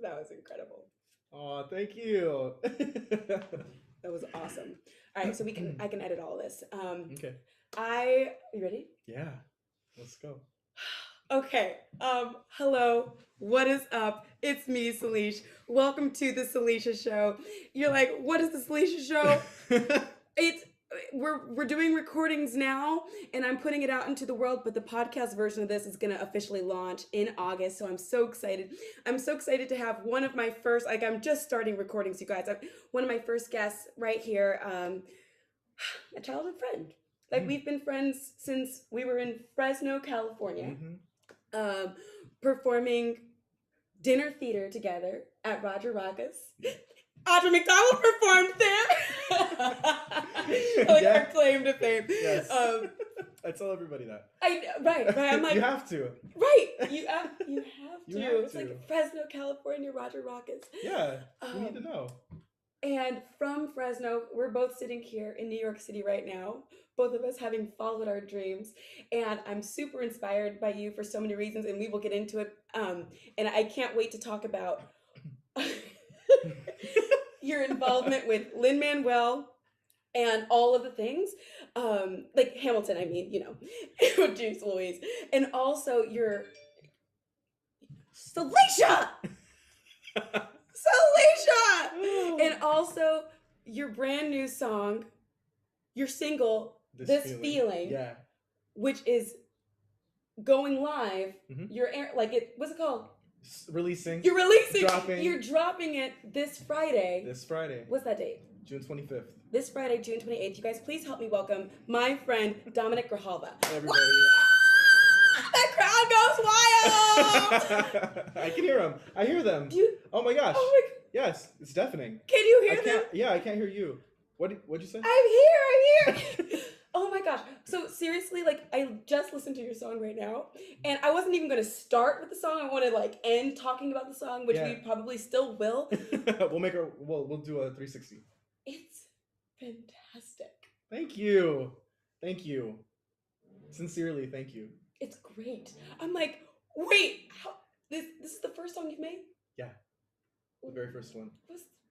That was incredible. Oh, thank you. That was awesome. All right, so I can edit all this. Okay. You ready? Yeah. Let's go. Okay. Hello. What is up? It's me, Salisha. Welcome to the Salisha Show. You're like, what is the Salisha Show? It's we're doing recordings now and I'm putting it out into the world, but the podcast version of this is going to officially launch in August, so I'm so excited. I'm so excited to have one of my first, like, I'm just starting recordings, you guys. One of my first guests right here, a childhood friend. Like, we've been friends since we were in Fresno, California, performing dinner theater together at Roger Rocca's. Audra McDonald performed there. Like, Yeah. our claim to fame. Yes. I tell everybody that. Right. I'm like, you have to. Right. You have to. It's to. like Fresno, California, Roger Rocca's. Yeah. You need to know. And from Fresno, we're both sitting here in New York City right now, both of us having followed our dreams. And I'm super inspired by you for so many reasons, and we will get into it. And I can't wait to talk about your involvement with Lin-Manuel and all of the things, like Hamilton, I mean, with James Louise, and also your Salisha, and also your brand new song, your single, This Feeling, yeah, which is going live. What's it called? Releasing. You're releasing. Dropping. You're dropping it this Friday. What's that date? June 25th. This Friday, June 28th. You guys, please help me welcome my friend, Dominic Grijalva. Everybody. The crowd goes wild! I can hear them. I hear them. Oh my gosh. Oh my... Yes, it's deafening. Can you hear them? Yeah, I can't hear you. What'd you say? I'm here! Oh my gosh. So seriously, like, I just listened to your song right now, and I wasn't even going to start with the song. I want to, like, end talking about the song, which we probably still will. We'll do a 360. It's fantastic. Thank you. Sincerely, thank you. It's great. I'm like, wait, this is the first song you've made? Yeah, the very first one.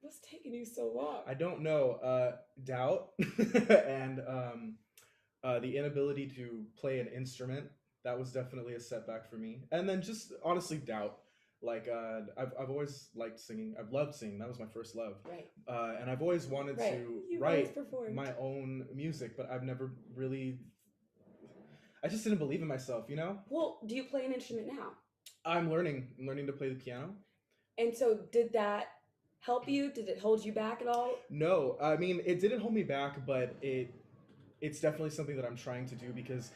What's taking you so long? I don't know. Doubt and the inability to play an instrument. That was definitely a setback for me. And then just honestly doubt. Like I've always liked singing. I've loved singing. That was my first love. Right. And I've always wanted to write my own music, but I've never really. I just didn't believe in myself, Well, do you play an instrument now? I'm learning to play the piano. And so did that help you? Did it hold you back at all? No, I mean, it didn't hold me back, but it's definitely something that I'm trying to do because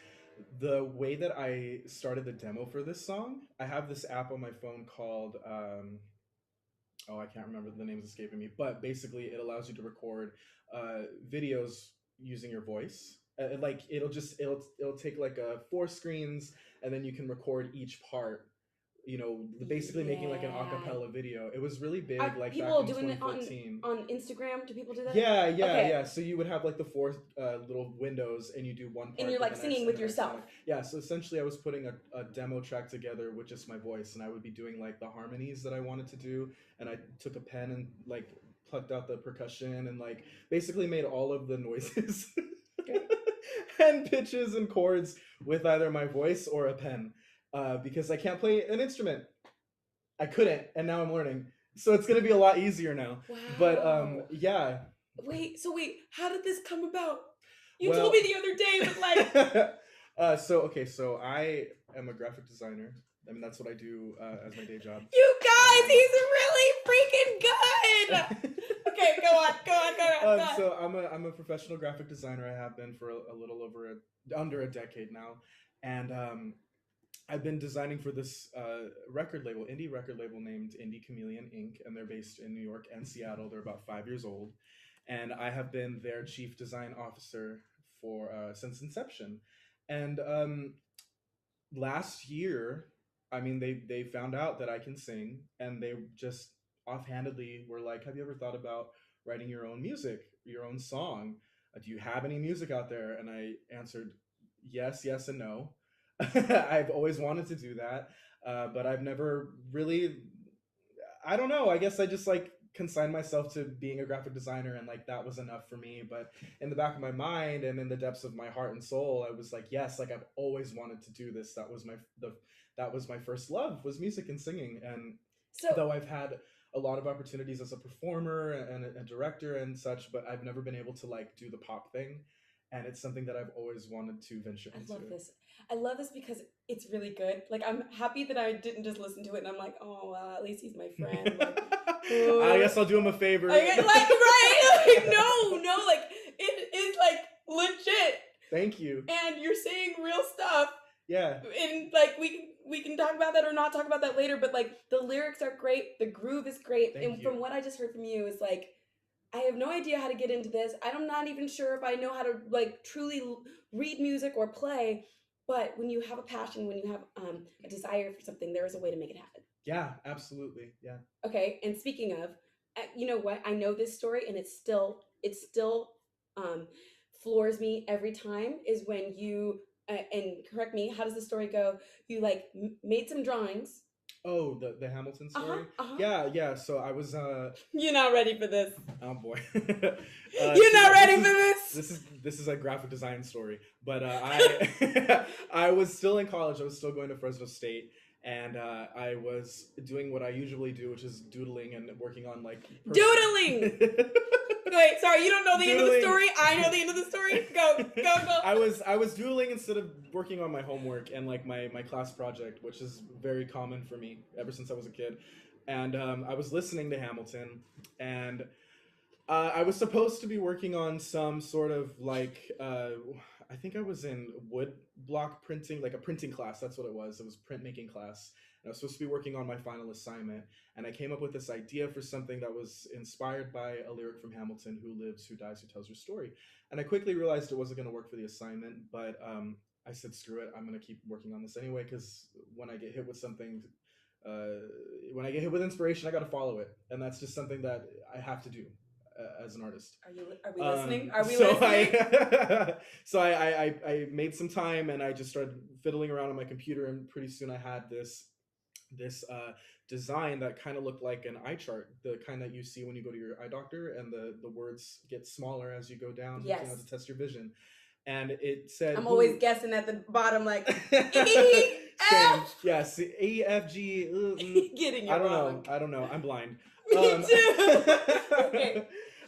the way that I started the demo for this song, I have this app on my phone called, I can't remember, the name's escaping me, but basically it allows you to record videos using your voice. It'll take like 4 screens, and then you can record each part. Basically making like an acapella video. It was really big, like people back in doing 2014. It on Instagram. Do people do that? Yeah. So you would have like the 4 little windows, and you do one part. And you're like singing with yourself. Yeah. So essentially, I was putting a demo track together with just my voice, and I would be doing like the harmonies that I wanted to do, and I took a pen and like plucked out the percussion and like basically made all of the noises and pitches and chords with either my voice or a pen. Because I can't play an instrument. I couldn't, and now I'm learning. So it's going to be a lot easier now. Wow. But, yeah. Wait, how did this come about? You told me the other day, but like... So I am a graphic designer. I mean, that's what I do as my day job. You guys, he's really freaking good! Okay, go on. So I'm a professional graphic designer. I have been for a little over under a decade now. And, I've been designing for this indie record label named Indie Chameleon Inc., and they're based in New York and Seattle. They're about 5 years old, and I have been their chief design officer for since inception. And last year, I mean, they found out that I can sing, and they just offhandedly were like, "Have you ever thought about writing your own music, your own song? Do you have any music out there?" And I answered, yes, and no. I've always wanted to do that, but I've never really, I don't know. I guess I just like consigned myself to being a graphic designer, and like that was enough for me. But in the back of my mind and in the depths of my heart and soul, I was like, yes, like I've always wanted to do this. That was my first love, was music and singing. And So though I've had a lot of opportunities as a performer and a director and such, but I've never been able to like do the pop thing. And it's something that I've always wanted to venture into. I love this. I love this because it's really good. Like, I'm happy that I didn't just listen to it and I'm like, oh, well, at least he's my friend. Like, I guess I'll do him a favor. like, right? Like, no, like, it is like legit. Thank you. And you're saying real stuff. Yeah. And like, we can talk about that or not talk about that later, but like, the lyrics are great. The groove is great. Thank you. From what I just heard from you is like, I have no idea how to get into this. I'm not even sure if I know how to like truly read music or play. But when you have a passion, when you have a desire for something, there is a way to make it happen. Yeah, absolutely. Yeah. Okay. And speaking of, you know what? I know this story, and it still floors me every time. Is when you and correct me. How does the story go? You like made some drawings. Oh, the Hamilton story? Yeah. So I was You're not ready for this. Oh boy. You're not ready for this. This is a graphic design story. But I I was still in college. I was still going to Fresno State, and I was doing what I usually do, which is doodling and working on like doodling. Wait, sorry, you don't know the end of the story? I know the end of the story. Go. I was doodling instead of working on my homework and like my class project, which is very common for me ever since I was a kid. And I was listening to Hamilton, and I was supposed to be working on some sort of like I think I was in wood block printing, like a printing class. That's what it was. It was printmaking class. And I was supposed to be working on my final assignment, and I came up with this idea for something that was inspired by a lyric from Hamilton: "Who lives, who dies, who tells your story." And I quickly realized it wasn't going to work for the assignment, but I said, screw it, I'm going to keep working on this anyway, because when I get hit with something, when I get hit with inspiration, I got to follow it, and that's just something that I have to do as an artist. Are we listening? Are we listening? So I made some time, and I just started fiddling around on my computer, and pretty soon I had this design that kind of looked like an eye chart, the kind that you see when you go to your eye doctor, and the words get smaller as you go down, yes, to test your vision. And it said, I'm always guessing at the bottom, like E, F. Yes, E, F, G. Getting it I don't wrong. know. I don't know. I'm blind. Me too. Okay.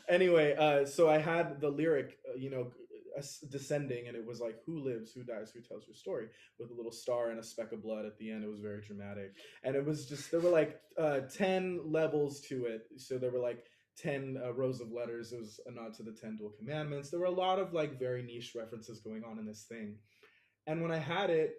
Anyway, so I had the lyric, descending, and it was like, "Who lives, who dies, who tells your story," with a little star and a speck of blood at the end. It was very dramatic, and it was just, there were like 10 levels to it. So there were like 10 rows of letters. It was a nod to the 10 dual commandments. There were a lot of like very niche references going on in this thing. And when I had it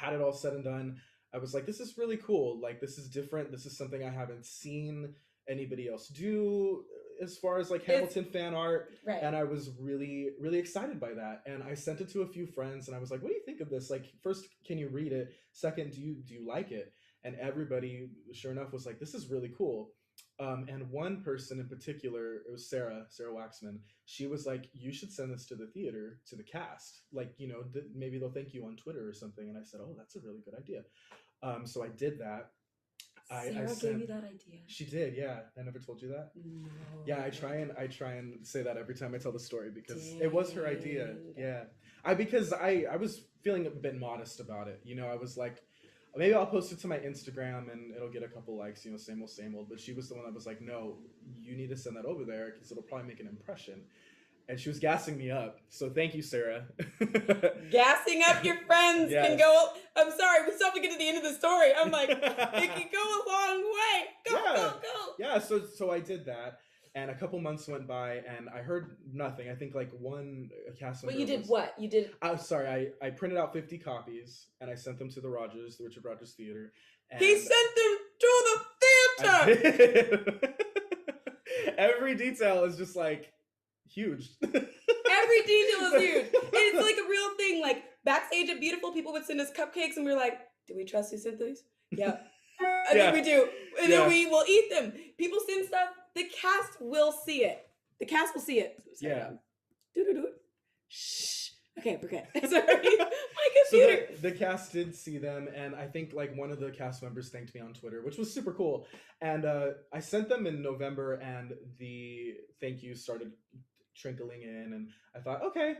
all said and done, I was like, this is really cool. Like, this is different. This is something I haven't seen anybody else do as far as like Hamilton fan art. Right. And I was really, really excited by that. And I sent it to a few friends, and I was like, what do you think of this? Like, first, can you read it? Second, do you like it? And everybody, sure enough, was like, this is really cool. And one person in particular, it was Sarah Waxman. She was like, you should send this to the theater, to the cast. Like, maybe they'll thank you on Twitter or something. And I said, oh, that's a really good idea. So I did that. Sarah gave you that idea. She did, yeah. I never told you that. No. Yeah, I try and say that every time I tell the story, because it was her idea. Yeah, because I was feeling a bit modest about it. I was like, maybe I'll post it to my Instagram and it'll get a couple likes. Same old. But she was the one that was like, no, you need to send that over there because it'll probably make an impression. And she was gassing me up. So thank you, Sarah. Gassing up your friends can go. I'm sorry, we still have to get to the end of the story. I'm like, it can go a long way. Go. Yeah, so I did that. And a couple months went by, and I heard nothing. I think like one cast member. But you did what? You did. I'm sorry. I printed out 50 copies, and I sent them to the Richard Rogers Theater. And he sent them to the theater. Every detail is just like huge. Every detail is huge. It's like a real thing. Like backstage at Beautiful, people would send us cupcakes, and we were like, "Do we trust who sent these?" Yeah, I think we do. And then we will eat them. People send stuff. The cast will see it. The cast will see it. Yeah. Do. Shh. Okay, we're good. Sorry, my So computer. the cast did see them, and I think like one of the cast members thanked me on Twitter, which was super cool. And I sent them in November, and the thank you started trickling in, and I thought, okay,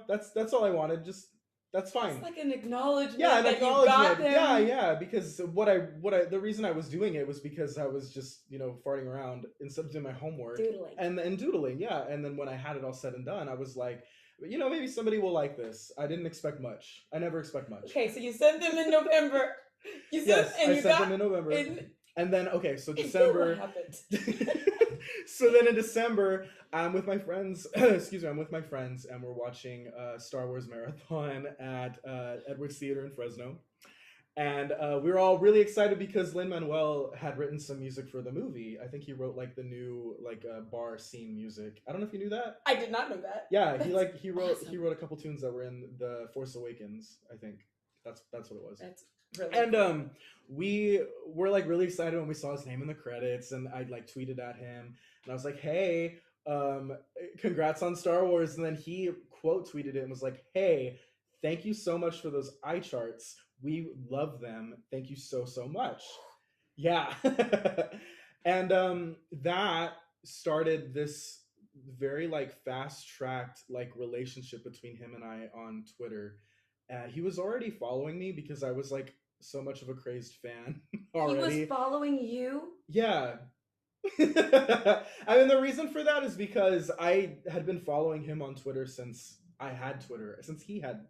that's all I wanted. Just that's fine. It's like an acknowledgement Yeah, an that you got acknowledgement. them. Yeah, because the reason I was doing it was because I was just farting around instead of doing my homework, Doodling. and doodling. Yeah, and then when I had it all said and done, I was like, maybe somebody will like this. I didn't expect much. I never expect much. Okay, so you sent them in November. I sent them in November. And then so December. What happened? So then in December, I'm with my friends. Excuse me, I'm with my friends, and we're watching Star Wars marathon at Edwards Theater in Fresno. And we were all really excited because Lin-Manuel had written some music for the movie. I think he wrote like the new bar scene music. I don't know if you knew that. I did not know that. Yeah, he wrote a couple tunes that were in The Force Awakens. I think that's what it was. That's really and cool. We were like really excited when we saw his name in the credits, and I like tweeted at him, and I was like, "Hey, congrats on Star Wars!" And then he quote tweeted it and was like, "Hey, thank you so much for those eye charts. We love them. Thank you so much." Yeah, and that started this very like fast tracked like relationship between him and I on Twitter. He was already following me because I was like so much of a crazed fan already. He was following you? Yeah. I mean, the reason for that is because I had been following him on Twitter since I had Twitter, since he had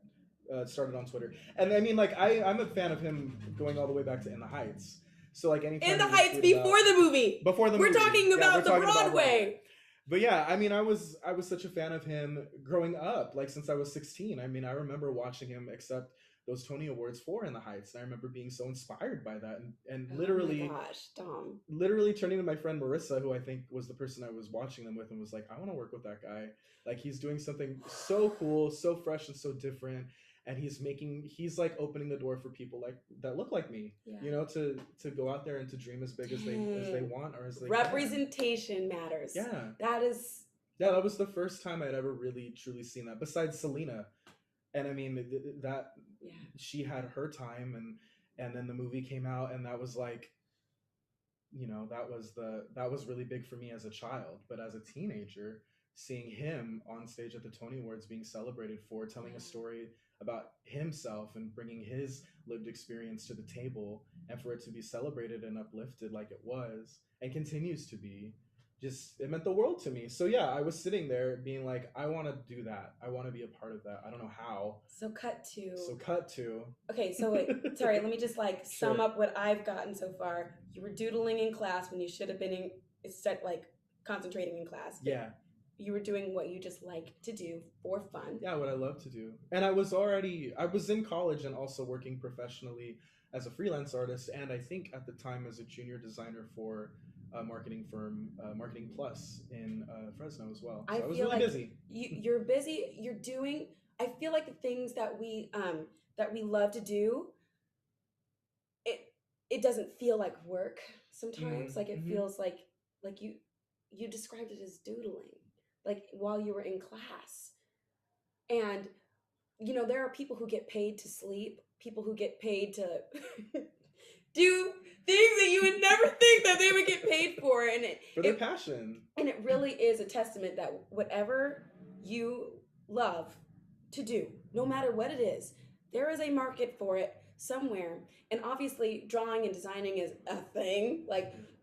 started on Twitter. And I mean, like, I'm a fan of him going all the way back to In the Heights. So, like, anytime In the Heights before the movie. Before the movie. We're talking about the Broadway. But yeah, I mean, I was such a fan of him growing up, like since I was 16. I mean, I remember watching him accept those Tony Awards for In the Heights, and I remember being so inspired by that, and literally, oh my gosh, Dom. Literally turning to my friend Marissa, who I think was the person I was watching them with, and was like, I want to work with that guy. Like, he's doing something so cool, so fresh, and so different. And he's like opening the door for people like that look like me, to go out there and to dream as big as they want, or as they representation can. Matters. Yeah, that was the first time I'd ever really truly seen that. Besides Selena, and I mean she had her time, and then the movie came out, and that was like, that was really big for me as a child. But as a teenager, seeing him on stage at the Tony Awards being celebrated for telling a story about himself and bringing his lived experience to the table, and for it to be celebrated and uplifted like it was and continues to be, it meant the world to me. So yeah, I was sitting there being like, I want to do that. I want to be a part of that. I don't know how. So cut to. Okay, so wait, sorry, let me just sum up what I've gotten so far. You were doodling in class when you should have been concentrating in class. Yeah. You were doing what you just like to do for fun. Yeah, what I love to do. And I was in college and also working professionally as a freelance artist, and I think at the time as a junior designer for a marketing firm, Marketing Plus in Fresno as well. So I was really busy. You're busy. You're doing. I feel like the things that we love to do. It doesn't feel like work sometimes. Like it feels like you described it as doodling. Like while you were in class. And, there are people who get paid to sleep, people who get paid to do things that you would never think that they would get paid for. And for their passion. And it really is a testament that whatever you love to do, no matter what it is, there is a market for it somewhere. And obviously drawing and designing is a thing,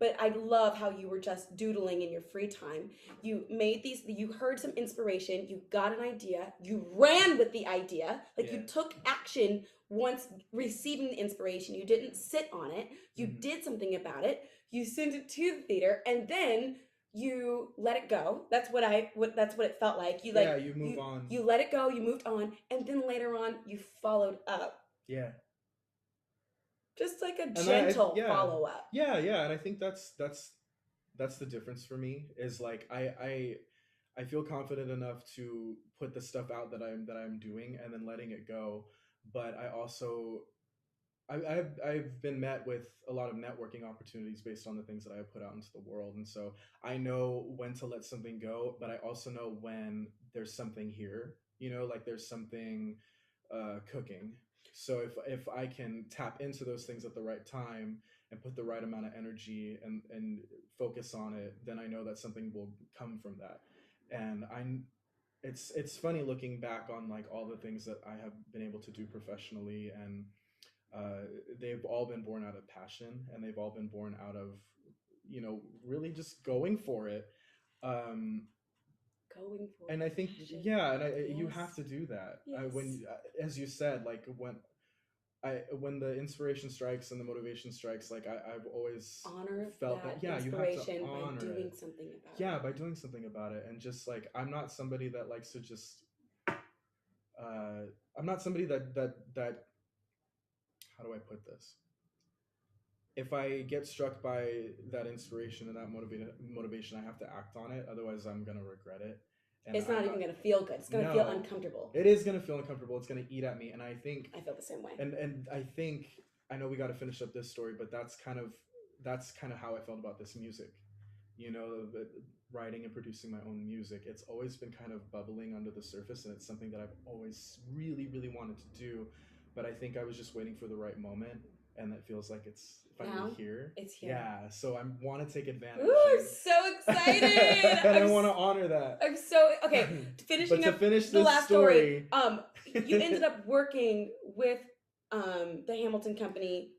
but I love how you were just doodling in your free time. You made you heard some inspiration, you got an idea, you ran with the idea, you took action once receiving the inspiration. You didn't sit on it, you did something about it, you sent it to the theater, and then you let it go. That's what it felt like. You move on. You let it go, you moved on, and then later on you followed up. Yeah. Just like a gentle follow up. Yeah, and I think that's the difference for me, is like I feel confident enough to put the stuff out that I'm doing and then letting it go. But I also I've been met with a lot of networking opportunities based on the things that I have put out into the world, and so I know when to let something go, but I also know when there's something here like there's something cooking. So if I can tap into those things at the right time and put the right amount of energy and focus on it, then I know that something will come from that. And it's funny looking back on like all the things that I have been able to do professionally, and they've all been born out of passion, and they've all been born out of really just going for it. um Going for and I think, passion. yeah, and you have Yes. to do that. Yes. When as you said, like when the inspiration strikes and the motivation strikes, like I've always Honor felt that yeah, you have to inspiration by honor doing it. something about Yeah, it. by doing something about it. And just like I'm not somebody that likes to just I'm not somebody that how do I put this? If I get struck by that inspiration and that motivation, I have to act on it. Otherwise, I'm gonna regret it. And It's not I'm even not. going to feel good. It's going to feel uncomfortable. It is gonna feel uncomfortable. It's gonna eat at me. And I think I feel the same way. and I think I know we got to finish up this story, but that's kind of how I felt about this music. Writing and producing my own music, it's always been kind of bubbling under the surface, and it's something that I've always really, really wanted to do. But I think I was just waiting for the right moment, and it feels like it's finally here. It's here. Yeah, so I want to take advantage. Ooh, I'm so excited. And I want to honor that. I'm so okay. Finishing to up finish the this last story. You ended up working with the Hamilton Company.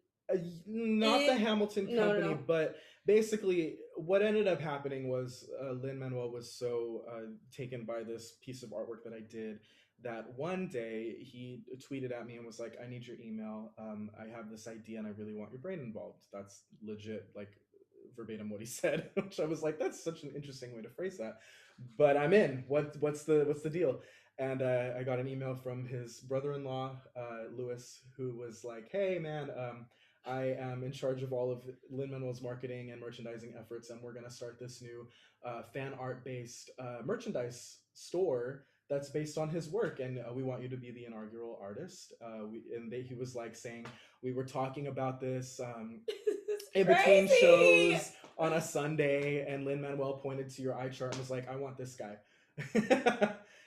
Not the Hamilton Company, no. but basically what ended up happening was Lin-Manuel was so taken by this piece of artwork that I did that one day he tweeted at me and was like, I need your email. I have this idea and I really want your brain involved. That's legit, like verbatim what he said, which I was like, that's such an interesting way to phrase that. But I'm in. What's the deal? And I got an email from his brother-in-law, Louis, who was like, hey man, I am in charge of all of Lin-Manuel's marketing and merchandising efforts, and we're going to start this new fan art based merchandise store that's based on his work, and we want you to be the inaugural artist. He was like saying, we were talking about this in between shows on a Sunday, and Lin-Manuel pointed to your eye chart and was like, I want this guy.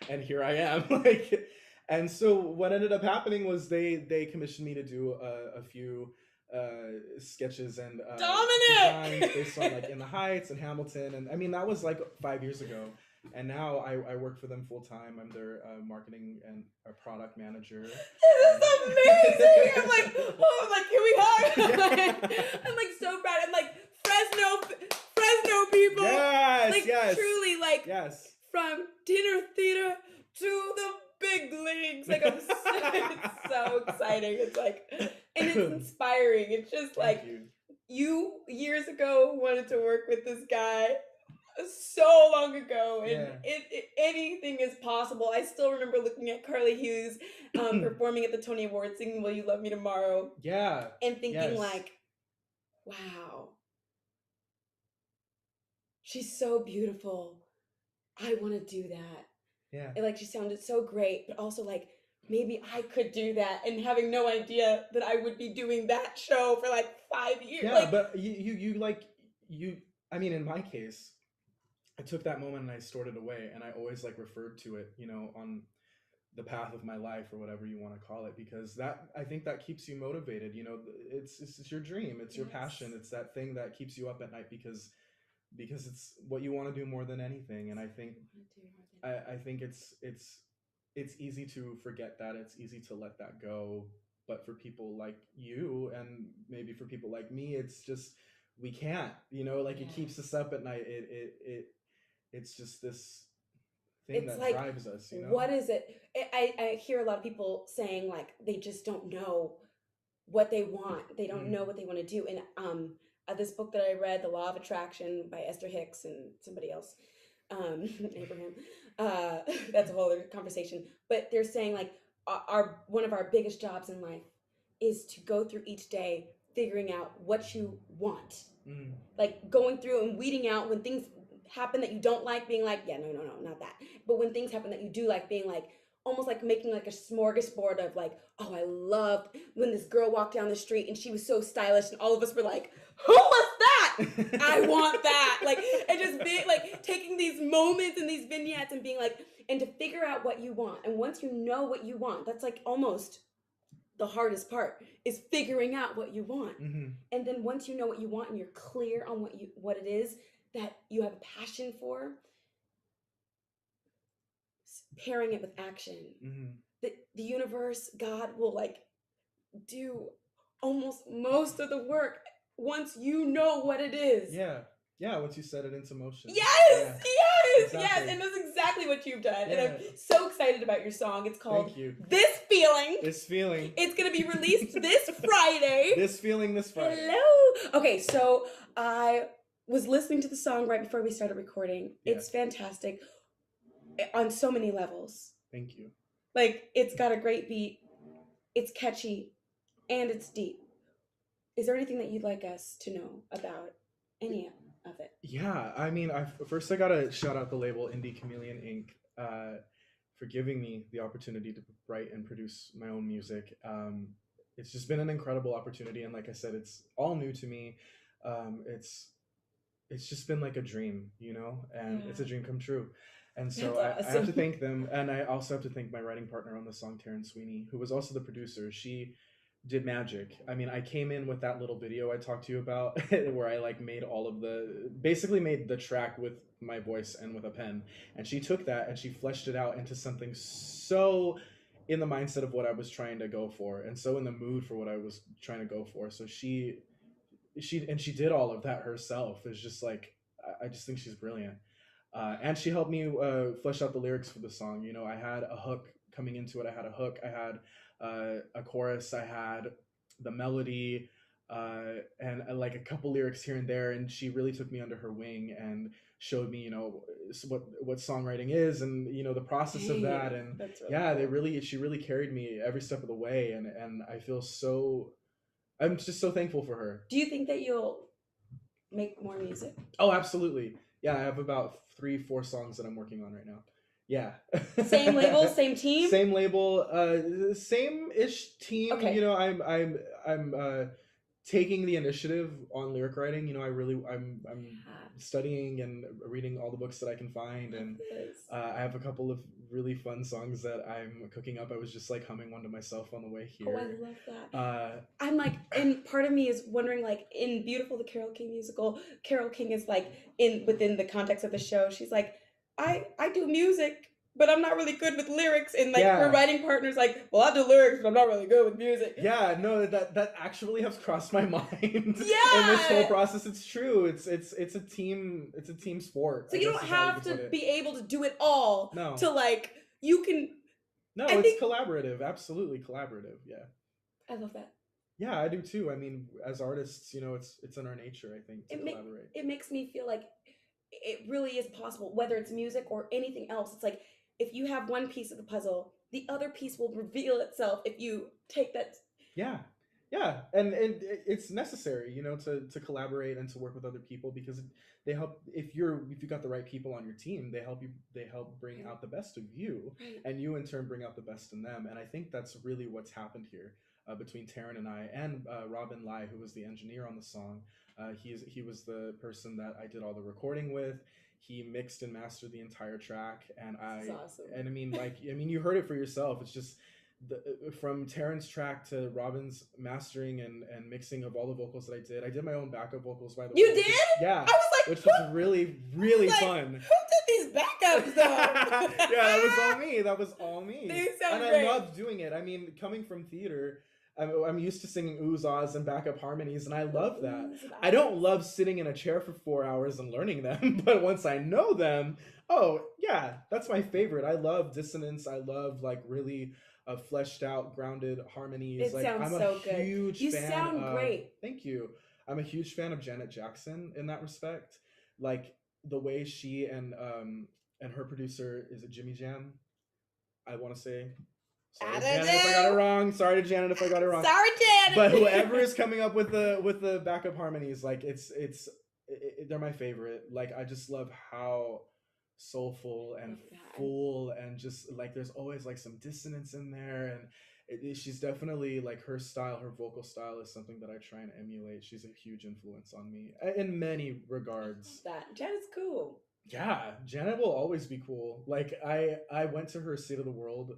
And here I am. And so what ended up happening was they commissioned me to do a few sketches and designs based on like In the Heights and Hamilton, and I mean that was like 5 years ago, and now I work for them full time. I'm their marketing and a product manager. This is amazing. I'm like, can we hug? I'm like so proud. I'm like Fresno people. Yes, like yes. Truly, like yes. From dinner theater to the big leagues. Like it's so exciting. It's like, and it's inspiring. It's just like you years ago wanted to work with this guy so long ago, and anything is possible. I still remember looking at Carly Hughes performing at the Tony Awards singing Will You Love Me Tomorrow, and thinking like, wow, she's so beautiful. I want to do that. Yeah. And like she sounded so great, but also like maybe I could do that, and having no idea that I would be doing that show for like 5 years. Yeah, like, but you I mean, in my case, I took that moment and I stored it away, and I always like referred to it, on the path of my life or whatever you want to call it, because that, I think that keeps you motivated. It's your dream, it's your passion, it's that thing that keeps you up at night because it's what you want to do more than anything. And I think it's easy to forget that, it's easy to let that go. But for people like you, and maybe for people like me, it's just, we can't, it keeps us up at night. It's just this thing that like, drives us, What is it? I hear a lot of people saying like they just don't know what they want. They don't know what they want to do. And this book that I read, The Law of Attraction by Esther Hicks and somebody else, Abraham, that's a whole other conversation. But they're saying like one of our biggest jobs in life is to go through each day figuring out what you want. Like going through and weeding out when things happen that you don't like, being like, yeah, no, not that. But when things happen that you do like, being like, almost like making like a smorgasbord of like, oh, I loved when this girl walked down the street and she was so stylish, and all of us were like, who was that? I want that. Like, and just being like taking these moments and these vignettes and being like, and to figure out what you want. And once you know what you want, that's like almost the hardest part, is figuring out what you want. Mm-hmm. And then once you know what you want and you're clear on what it is that you have a passion for, pairing it with action. Mm-hmm. The universe, God will like do almost most of the work once you know what it is. Yeah, once you set it into motion. Yes, Exactly. yes, and that's exactly what you've done. Yeah. And I'm so excited about your song. It's called Thank you. This Feeling. This Feeling. It's gonna be released this Friday. This Feeling this Friday. Hello. Okay, so I was listening to the song right before we started recording. Yeah. It's fantastic on so many levels. Thank you. Like, it's got a great beat, it's catchy, and it's deep. Is there anything that you'd like us to know about any of it? Yeah, I mean, I gotta shout out the label Indie Chameleon Inc. For giving me the opportunity to write and produce my own music. It's just been an incredible opportunity, and like I said, it's all new to me. It's just been like a dream, you know, and it's a dream come true. And so That's I have to awesome. thank them, and I also have to thank my writing partner on the song, Taryn Sweeney, who was also the producer. She did magic. I mean, I came in with that little video I talked to you about where I like basically made the track with my voice and with a pen. And she took that and she fleshed it out into something so in the mindset of what I was trying to go for, and so in the mood for what I was trying to go for. So she did all of that herself. It's just like, I just think she's brilliant. And she helped me flesh out the lyrics for the song. You know, I had a hook coming into it. I had a hook. I had a chorus. I had the melody, and like a couple lyrics here and there. And she really took me under her wing and showed me, you know, what songwriting is, and you know the process of that. And That's really yeah, cool. she really carried me every step of the way. And I feel I'm just so thankful for her. Do you think that you'll make more music? Oh, absolutely. Yeah, I have about 3-4 songs that I'm working on right now. Yeah. Same label, same team? Same label, same-ish team. Okay. You know, I'm taking the initiative on lyric writing. You know, I'm studying and reading all the books that I can find, and I have a couple of really fun songs that I'm cooking up. I was just like humming one to myself on the way here. Oh, I love that. I'm like, and part of me is wondering, like, in Beautiful, the Carole King musical, Carole King is like, within the context of the show, she's like, I do music, but I'm not really good with lyrics. And like her writing partner's like, well, I do lyrics, but I'm not really good with music. Yeah, no, that actually has crossed my mind. Yeah. In this whole process, it's true. It's a team sport. So you don't have to be able to do it all. No. To like, you can. No, it's collaborative. Absolutely collaborative. Yeah. I love that. Yeah, I do too. I mean, as artists, you know, it's in our nature, I think, to collaborate. It makes me feel like it really is possible, whether it's music or anything else. It's like, if you have one piece of the puzzle, the other piece will reveal itself if you take that. Yeah, and it's necessary, you know, to collaborate and to work with other people, because they help. If you got the right people on your team, they help bring out the best of you, and you in turn bring out the best in them. And I think that's really what's happened here between Taryn and I, and Robin Lai, who was the engineer on the song. He was the person that I did all the recording with. He mixed and mastered the entire track, and That's awesome. And I mean, you heard it for yourself. It's just from Taryn's track to Robin's mastering and mixing of all the vocals that I did. I did my own backup vocals, by the way. You did? Yeah. I was like, which was really, really fun. Who did these backups though? Yeah, that was all me. That was all me. They sound and great. I loved doing it. I mean, coming from theater, I'm used to singing oohs, ahs, and backup harmonies, and I love that. I don't love sitting in a chair for 4 hours and learning them, but once I know them, oh yeah, that's my favorite. I love dissonance. I love like really fleshed out, grounded harmonies. It sounds so good. You sound great. Thank you. I'm a huge fan of Janet Jackson in that respect. Like the way she and her producer, is it Jimmy Jam? I want to say. Sorry, Janet, if I got it wrong. Sorry to Janet if I got it wrong. Sorry, Janet. But whoever is coming up with the backup harmonies, like they're my favorite. Like I just love how soulful and full, and just like there's always like some dissonance in there, and she's definitely like her style, her vocal style is something that I try and emulate. She's a huge influence on me in many regards. That Janet's cool. Yeah, Janet will always be cool. Like I went to her State of the World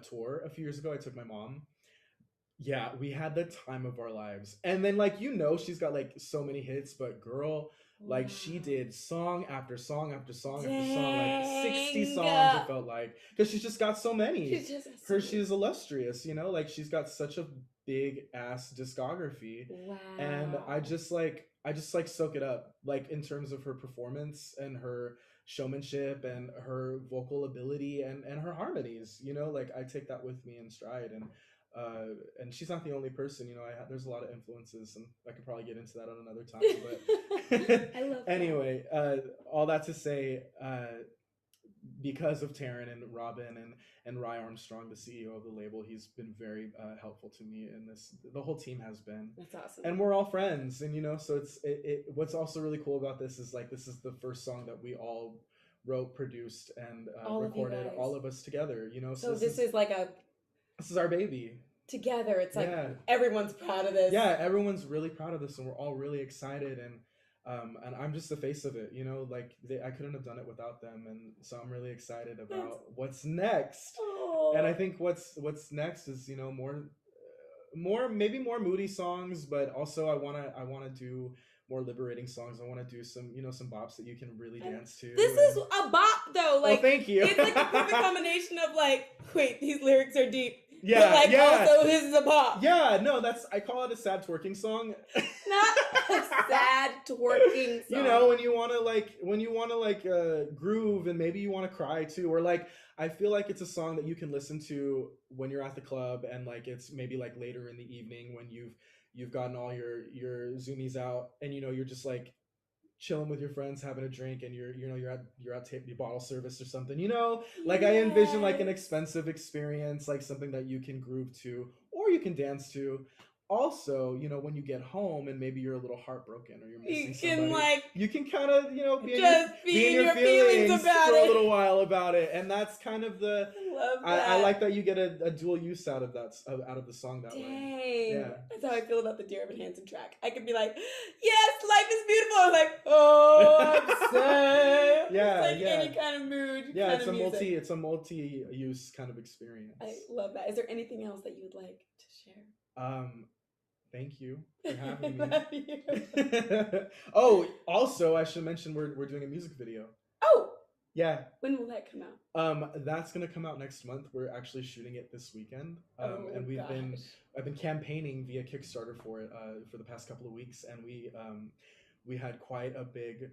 tour a few years ago. I took my mom. Yeah, we had the time of our lives. And then like she's got like so many hits, but girl, like she did song after song after song after song, like 60 songs it felt like, because she's just got so many. She's illustrious, like she's got such a big ass discography. Wow. And I just like soak it up, like in terms of her performance and her showmanship and her vocal ability and her harmonies, like I take that with me in stride. And she's not the only person, there's a lot of influences, and I could probably get into that on another time, but I love anyway, all that to say, because of Taryn and Robin and Rye Armstrong, the CEO of the label, he's been very helpful to me in this. The whole team has been. That's awesome. And we're all friends, and so what's also really cool about this is like this is the first song that we all wrote, produced, and recorded, all of us together. So this is like this is our baby. Together, it's like everyone's proud of this. Yeah, everyone's really proud of this, and we're all really excited, and I'm just the face of it, like I couldn't have done it without them, and so I'm really excited about what's next. Aww. And I think what's next is more maybe more moody songs, but also I wanna do more liberating songs. I want to do some some bops that you can really dance to. This is a bop though, like thank you. It's like a perfect combination of like, wait, these lyrics are deep. Yeah, but like also this is a pop. Yeah, no, I call it a sad twerking song. Not a sad twerking song. When you wanna like groove, and maybe you wanna cry too, or like I feel like it's a song that you can listen to when you're at the club, and like it's maybe like later in the evening when you've gotten all your zoomies out, and you're just like chilling with your friends, having a drink, and you're at the bottle service or something. Like I envision like an expensive experience, like something that you can groove to or you can dance to. Also, when you get home and maybe you're a little heartbroken or you're missing somebody, you can kind of be in your feelings about for a little while about it, and that's kind of the. I like that you get a dual use out of the song that way. Yeah, that's how I feel about the Dear Evan Hansen track. I could be like, yes, life is beautiful. I'm like, oh, I'm sad. Yeah, it's like any kind of mood. Yeah, it's a multi-use kind of experience. I love that. Is there anything else that you would like to share? Thank you for having me. Oh, also, I should mention we're doing a music video. Oh! Yeah. When will that come out? That's gonna come out next month. We're actually shooting it this weekend. And I've been campaigning via Kickstarter for it for the past couple of weeks, and we had quite a big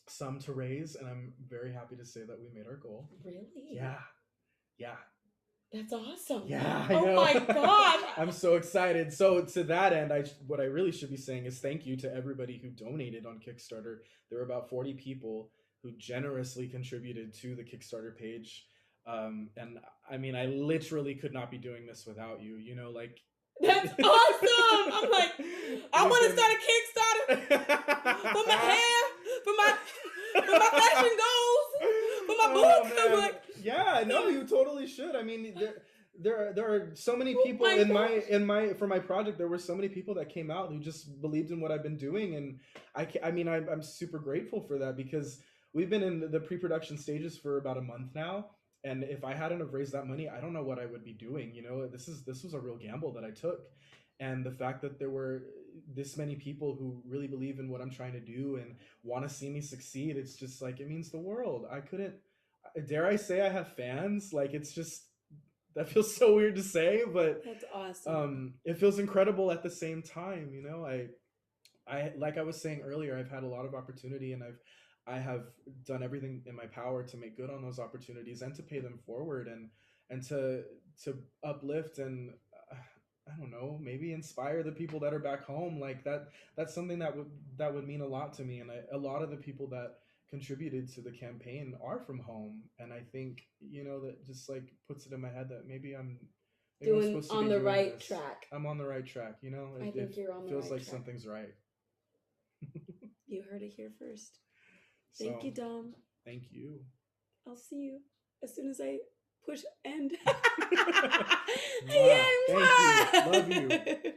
sum to raise, and I'm very happy to say that we made our goal. Really? Yeah. That's awesome. Yeah, I know. Oh my god. I'm so excited. So to that end, what I really should be saying is thank you to everybody who donated on Kickstarter. There were about 40 people who generously contributed to the Kickstarter page. And I mean, I literally could not be doing this without you, like. That's awesome. I'm like, I want to start a Kickstarter for my hair, for my fashion goals, for my books. I'm like, yeah, no, you totally should. I mean, there are so many people for my project. There were so many people that came out who just believed in what I've been doing, and I'm super grateful for that, because we've been in the pre-production stages for about a month now. And if I hadn't have raised that money, I don't know what I would be doing. This was a real gamble that I took. And the fact that there were this many people who really believe in what I'm trying to do and want to see me succeed, it's just like, it means the world. Dare I say I have fans? Like, it's just, that feels so weird to say, but that's awesome. It feels incredible at the same time. I like I was saying earlier, I've had a lot of opportunity, and I have done everything in my power to make good on those opportunities and to pay them forward, and to uplift and I don't know, maybe inspire the people that are back home. Like that's something that would mean a lot to me. And a lot of the people that contributed to the campaign are from home, and I think that just like puts it in my head that maybe I'm on the right track. I'm on the right track. I think you're on the right track. Feels like something's right. You heard it here first. Thank you, Dom. Thank you. I'll see you as soon as I push end. Mwah. Thank you. Love you.